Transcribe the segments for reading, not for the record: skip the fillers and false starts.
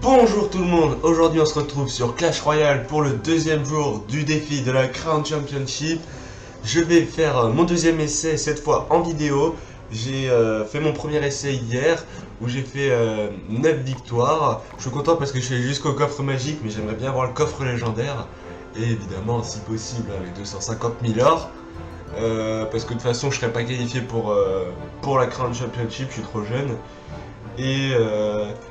Bonjour tout le monde, aujourd'hui on se retrouve sur Clash Royale pour le deuxième jour du défi de la Crown Championship. Je vais faire mon deuxième essai, cette fois en vidéo. J'ai fait mon premier essai hier où j'ai fait 9 victoires. Je suis content parce que je suis jusqu'au coffre magique, mais j'aimerais bien avoir le coffre légendaire. Et évidemment, si possible, avec 250 000 or. Parce que de toute façon je serais pas qualifié pour la Crown Championship, je suis trop jeune. Et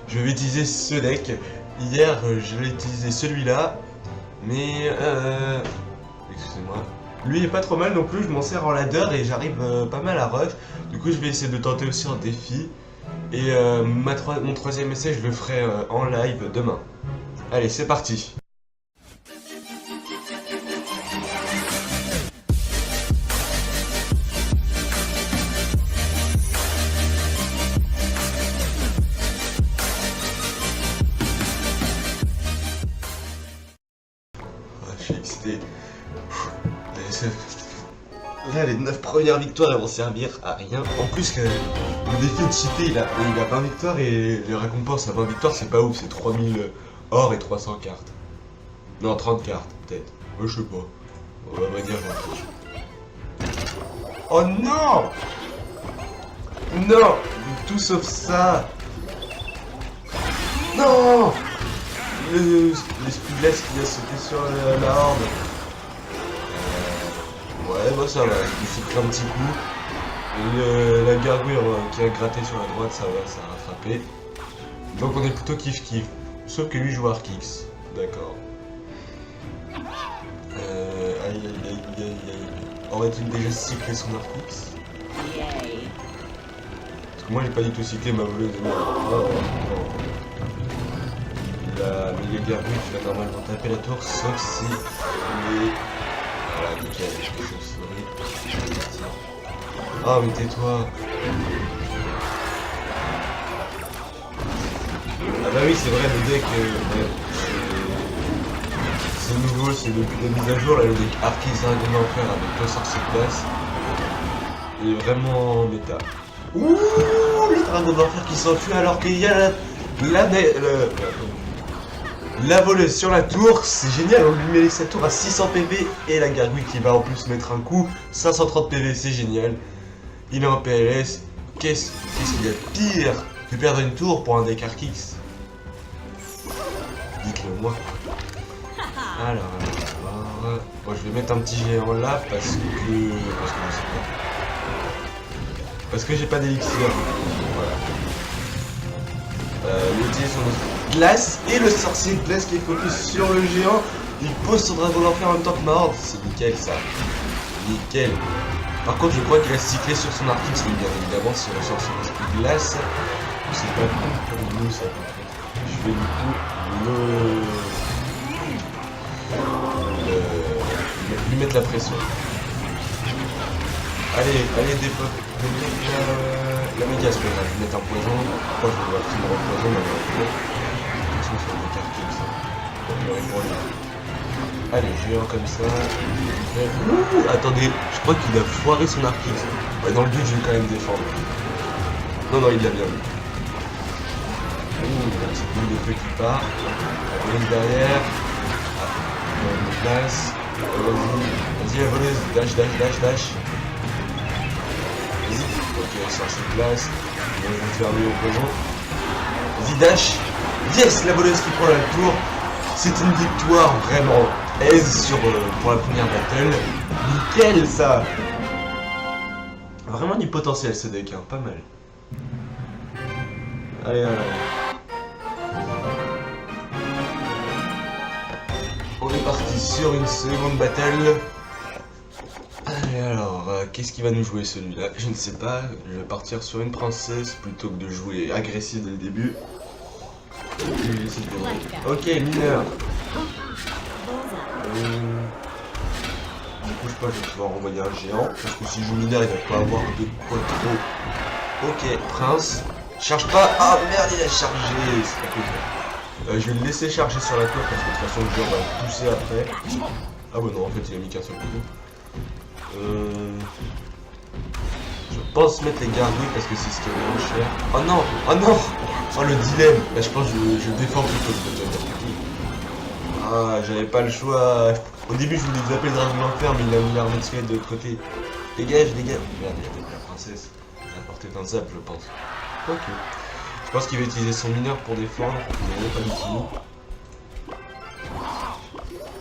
je vais utiliser ce deck. Hier je vais utiliser celui-là, mais excusez-moi, lui est pas trop mal non plus. Je m'en sers en ladder et j'arrive pas mal à rush. Du coup je vais essayer de tenter aussi un défi. Et mon troisième essai je le ferai en live demain. Allez, c'est parti. Je suis excité. Là, les 9 premières victoires elles vont servir à rien. En plus, le défi de cheater, il a 20 victoires et les récompenses à 20 victoires, c'est pas ouf. C'est 3000 or et 300 cartes. Non, 30 cartes, peut-être. Je sais pas. On va dire, j'en fiche. Oh non! Non! Tout sauf ça! Non! L'esprit de glace qui a sauté sur la horde. Ouais, bah ça va, je me suis pris un petit coup. La gargouille qui a gratté sur la droite, ça va, ça a rattrapé. Donc on est plutôt kiff-kiff. Sauf que lui joue Arkix. D'accord. Aïe aïe aïe aïe aïe. Aurait-il déjà cyclé son Arkix? Parce que moi j'ai pas du tout cyclé ma voleuse de merde. La milieu gargouille qui va normalement taper la tour, sauf si il est... Voilà, nickel, je fais chauve-souris. Oh, mais tais-toi. Ah bah oui, c'est vrai, le deck... c'est nouveau, c'est depuis la mise à jour, là, le deck Arkix Dragon d'Enfer avec 2 sorciers de place. Il est vraiment méta. Ouh, le Dragon d'Enfer qui s'enfuit alors qu'il y a la voleuse sur la tour, c'est génial, on lui met sa tour à 600 PV et la gargouille qui va en plus mettre un coup, 530 PV, c'est génial. Il est en PLS, qu'est-ce qu'il y a de pire que perdre une tour pour un deck Arkix? Dites-le moi. Alors, moi je vais mettre un petit géant là parce que je sais pas. Parce que j'ai pas d'élixir. Voilà. Il utilise son glace et le sorcier de glace qui est focus sur le géant. Il pose son dragon d'enfer en même temps que ma horde. C'est nickel ça. Nickel. Par contre je crois qu'il a cyclé sur son Arkix, mais bien évidemment si on sort son esprit de glace, c'est pas bon pour nous ça. Je vais du coup lui mettre la pression. Allez dépôt. La méga je vais mettre un poison. Pourquoi je vais finir en poison mais de toute façon ça va m'écarter comme ça. Allez, géant comme ça. Ouh, attendez, je crois qu'il a foiré son Arkix. Ouais, dans le but je vais quand même défendre. Non, il l'a bien vu. Ouh, il y a un petit bout de feu qui part. La voleuse derrière. Ah, on place. Vas-y la voleuse, dash. Ok, ça se place. On va faire mieux au poison. Vas-y, dash. Yes, la voleuse qui prend la tour. C'est une victoire vraiment aise pour la première battle. Nickel ça. Vraiment du potentiel ce deck, hein, pas mal. Allez. On est parti sur une seconde battle. Allez alors, qu'est-ce qui va nous jouer celui-là? Je ne sais pas, je vais partir sur une princesse plutôt que de jouer agressif dès le début. Ok, mineur. Du coup je crois que je vais pouvoir envoyer un géant, parce que si je joue mineur il va pas avoir de quoi trop. Ok, prince. Charge pas. Ah merde, il a chargé, c'est pas cool. Je vais le laisser charger sur la tour parce que de toute façon le géant va le pousser après. Ah ouais non, en fait il a mis qu'un seul coup. Je pense mettre les gargouilles parce que c'est ce qui est le moins cher. Oh non! Oh non! Oh le dilemme! Là je pense que je défends plutôt que de. Ah, j'avais pas le choix. Au début je voulais zapper le dragon de l'enfer, mais il a mis l'armée de squelette de l'autre côté. Dégage, dégage! Merde, il y avait la princesse. Il a porté un zap, je pense. Ok. Je pense qu'il va utiliser son mineur pour défendre, mais pas du tout.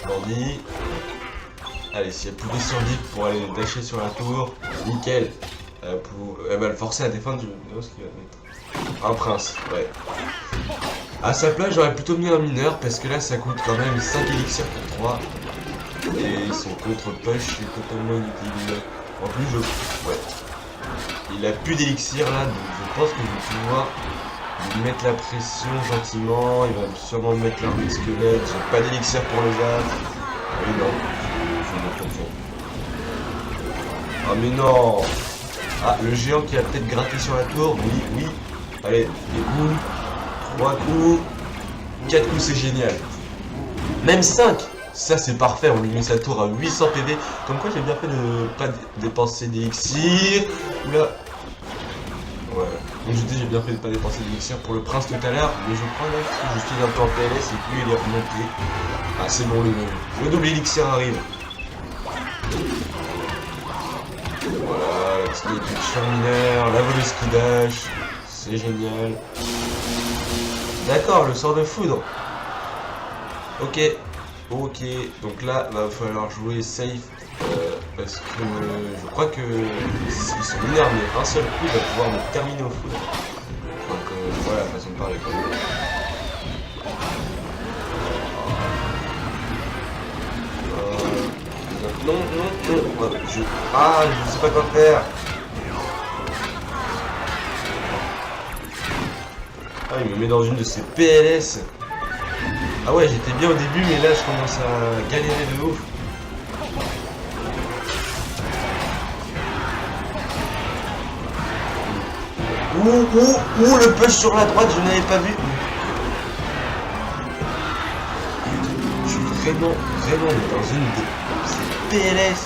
Bandit. Allez, si elle pouvait survivre pour aller dasher sur la tour, nickel. Elle va le forcer à défendre, je me ce qu'il va mettre. Un prince, ouais. À sa place, j'aurais plutôt mis un mineur, parce que là, ça coûte quand même 5 élixirs pour 3. Et son contre-push est totalement inutile. En plus, ouais. Il a plus d'élixir là, donc je pense que je vais pouvoir lui mettre la pression gentiment. Il va sûrement me mettre l'armée de squelette. J'ai pas d'élixir pour le battre. Ah oui, non. Je me confonds. Ah mais non. Ah, le géant qui a peut-être gratté sur la tour. Oui, oui. Allez, des coups. 3 coups. 4 coups, c'est génial. Même 5. Ça c'est parfait, on lui met sa tour à 800 PV. Comme quoi j'ai bien fait de pas dépenser d'élixir. Oula. Ouais. Donc je dis j'ai bien fait de pas dépenser d'élixir pour le prince tout à l'heure. Mais je crois là que je suis un peu en PLS et puis il est remonté. Ah c'est bon le double élixir arrive. Voilà, la petite étude mineur, la voleuse qui dash. C'est génial. D'accord, le sort de foudre. Ok. Ok, donc là, va falloir jouer safe parce que je crois que s'ils sont mineurs, mais un seul coup, il va pouvoir me terminer au foudre. Donc voilà, façon de parler. Non, non, non, je sais pas quoi faire. Ah, il me met dans une de ses PLS. Ah ouais, j'étais bien au début, mais là, je commence à galérer de ouf. Ouh, le push sur la droite, je n'avais pas vu. Je suis vraiment dans une de ces PLS.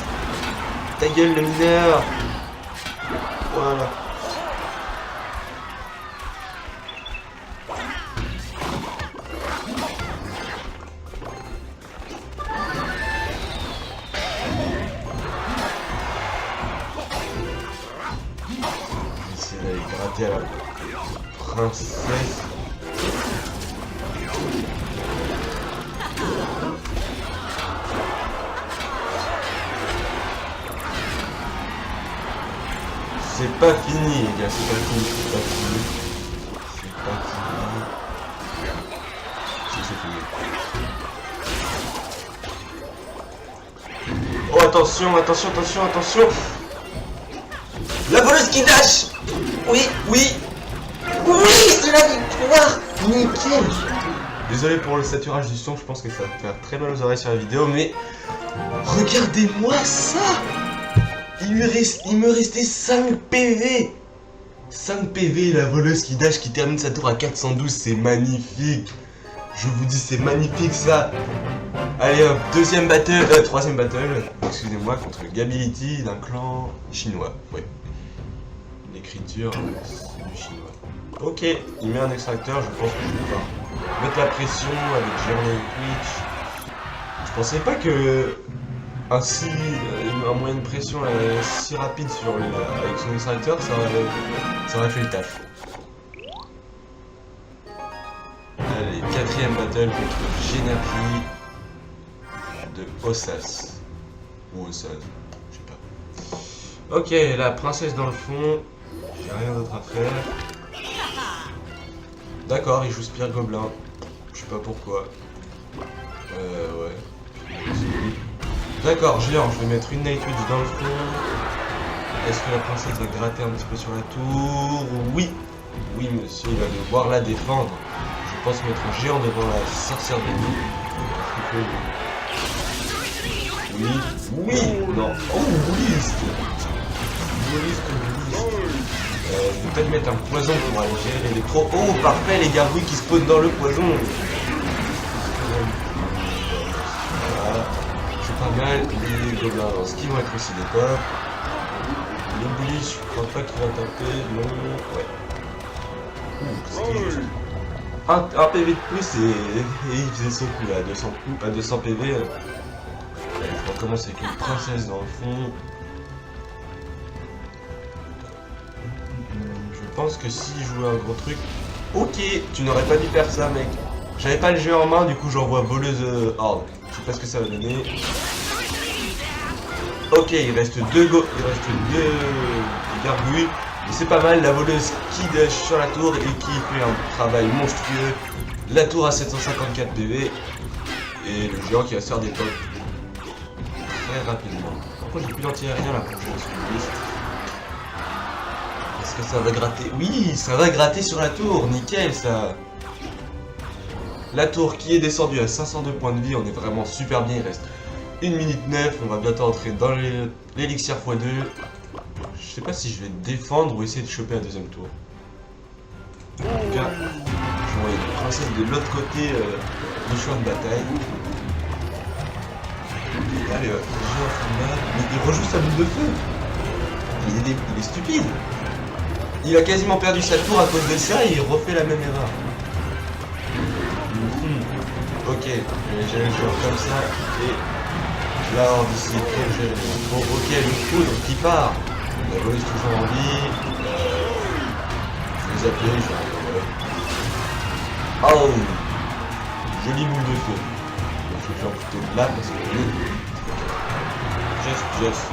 Ta gueule, le mineur. Voilà. D'aller gratter à la princesse. C'est pas fini les gars, c'est pas fini, c'est pas fini. C'est pas fini. Si c'est fini. Oh attention, attention, attention, attention. La voleuse qui dash. Oui, oui. Oui, c'est la victoire. Nickel. Désolé pour le saturage du son, je pense que ça va faire très mal aux oreilles sur la vidéo, mais regardez-moi ça. Il me restait 5 PV. 5 PV, la voleuse qui dash qui termine sa tour à 412, c'est magnifique. Je vous dis, c'est magnifique ça. Allez hop, troisième battle, excusez-moi, contre Gability d'un clan chinois. Ouais. L'écriture, c'est du chinois. Ok, il met un extracteur, je pense que je vais pouvoir mettre la pression avec Journey Twitch. Je pensais pas que un moyen de pression si rapide avec son extracteur, ça aurait fait le taf. Allez, quatrième battle contre Génapi de Ossas. Ou Ossas, je sais pas. Ok, la princesse dans le fond. J'ai rien d'autre à faire. D'accord, il joue Spire Gobelin. Je sais pas pourquoi. Ouais. D'accord, géant, je vais mettre une Night Witch dans le fond. Est-ce que la princesse va gratter un petit peu sur la tour? Oui. Oui, monsieur, il va devoir la défendre. Je pense mettre un géant devant la sorcière de nuit. Oui. Oui. Non. Oh, Whist. Je vais peut-être mettre un poison pour aller gérer l'électro. Oh, parfait, les gargouilles qui spawnent dans le poison. Voilà. C'est pas mal. Les gobelins, ce qui vont être aussi des top. Les bullies, je crois pas qu'il va taper. Non, ouais. C'était juste. Un PV de plus et il faisait son coup là, 200 coups, pas 200 PV. Allez, on commence avec une princesse dans le fond. Je pense que si je jouais un gros truc. Ok, tu n'aurais pas dû faire ça, mec. J'avais pas le jeu en main, du coup j'envoie voleuse horde. Je sais pas ce que ça va donner. Ok, il reste deux gargouilles. Et c'est pas mal, la voleuse qui dash sur la tour et qui fait un travail monstrueux. La tour à 754 PV. Et le géant qui va se faire des potes très rapidement. Par contre, j'ai plus d'anti-aérien là pour jouer sur le liste. Est-ce que ça va gratter? Oui, ça va gratter sur la tour. Nickel ça. La tour qui est descendue à 502 points de vie. On est vraiment super bien. Il reste 1 minute 9. On va bientôt entrer dans l'élixir x2. Je sais pas si je vais défendre ou essayer de choper un deuxième tour. En tout cas, je vais envoyer une princesse de l'autre côté du champ de bataille. Allez, mais il rejoue sa boule de feu. Il est stupide. Il a quasiment perdu sa tour à cause de ça et il refait la même erreur. Ok, j'ai le joueur comme ça et là on décide que j'ai. Bon, ok, le foudre qui part. La voleuse toujours en vie. Je vais les appeler, je vais... Oh, jolie boule de feu. Donc, je vais faire plutôt là parce que Just.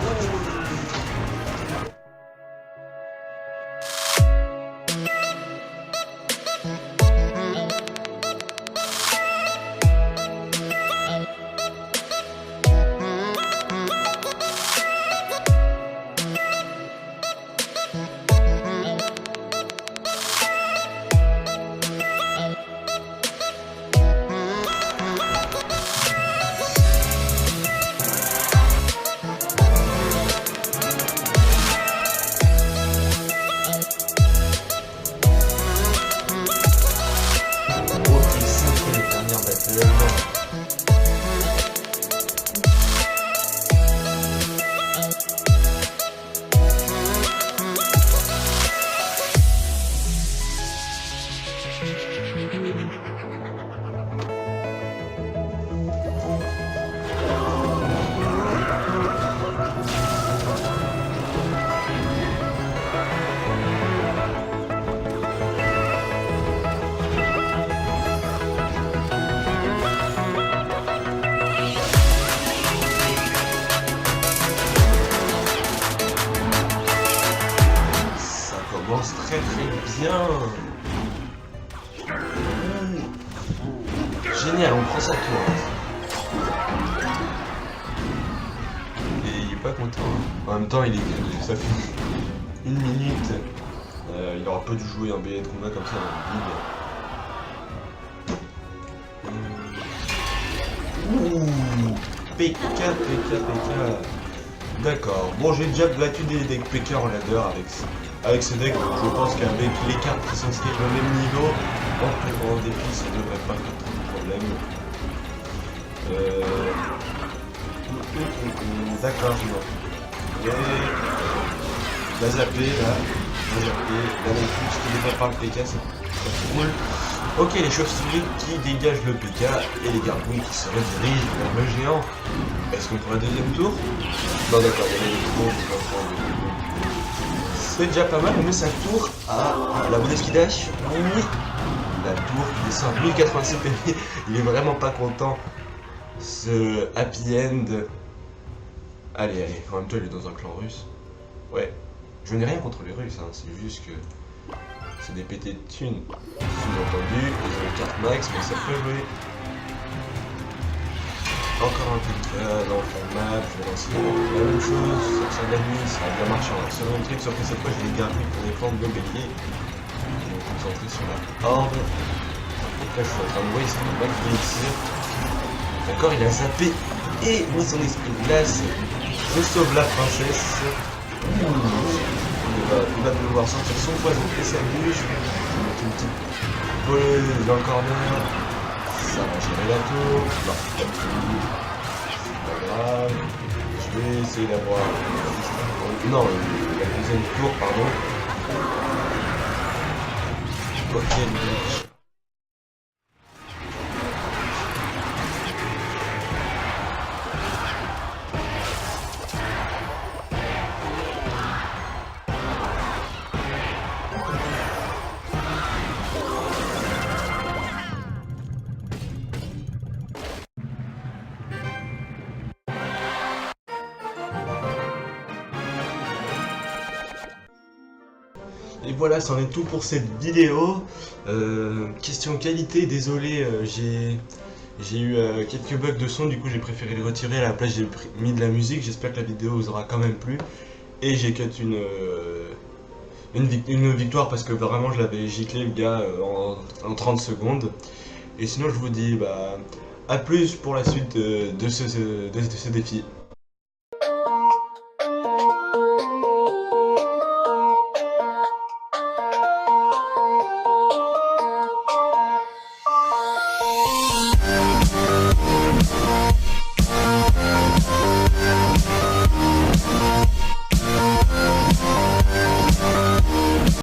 Très bien. Génial, on prend sa tour. Et il est pas content. En même temps, ça fait 1 minute. Il aura pas dû jouer un billet de combat comme ça dans le vide. PK. D'accord. Bon, j'ai déjà battu des decks PK en ladder avec ce deck, donc je pense qu'avec les cartes qui sont inscrites au même niveau, en dépit, ça ne devrait pas faire trop de problème. D'accord, je vois. La zapper là, la Nexus qui défend par le PK, c'est cool. Ok, les chauves-souris qui dégagent le PK et les gargouilles qui se redirigent vers le géant. Est-ce qu'on prend un deuxième tour? Non, d'accord, il y a les tours, je vais prendre le deuxième tour. C'est déjà pas mal, on met sa tour à la voleuse qui dash. Oui. La tour qui descend à 1086 PV. Il est vraiment pas content. Ce happy end. Allez, en même temps il est dans un clan russe. Ouais. Je n'ai rien contre les Russes, hein. C'est juste que c'est des pétés de thunes. Sous-entendu, ils ont une carte max, mais ça peut jouer. Encore un peu de dans le format, je vais lancer la même chose, sortir de la nuit, ça a bien marché en lançant un truc, sauf que cette fois j'ai des gargouilles pour défendre le bélier. Je vais me concentrer sur la horde. Donc là je suis en train de voir, il s'est pas de l'élixir. D'accord, il a zappé et mis son esprit de glace. Je sauve la princesse. Il va devoir sortir son poison et sa bûche. Je vais mettre une petite voleuse dans le corner. Ça va gérer la tour. Non, pas tout. pas grave. Je vais essayer d'avoir... Non, la deuxième tour, pardon. Ok, glitch. Et voilà, c'en est tout pour cette vidéo. Question qualité, désolé, j'ai eu quelques bugs de son, du coup j'ai préféré les retirer. À la place, j'ai mis de la musique. J'espère que la vidéo vous aura quand même plu. Et j'ai cut une victoire parce que vraiment je l'avais giclé le gars en 30 secondes. Et sinon, je vous dis bah, à plus pour la suite de ce défi.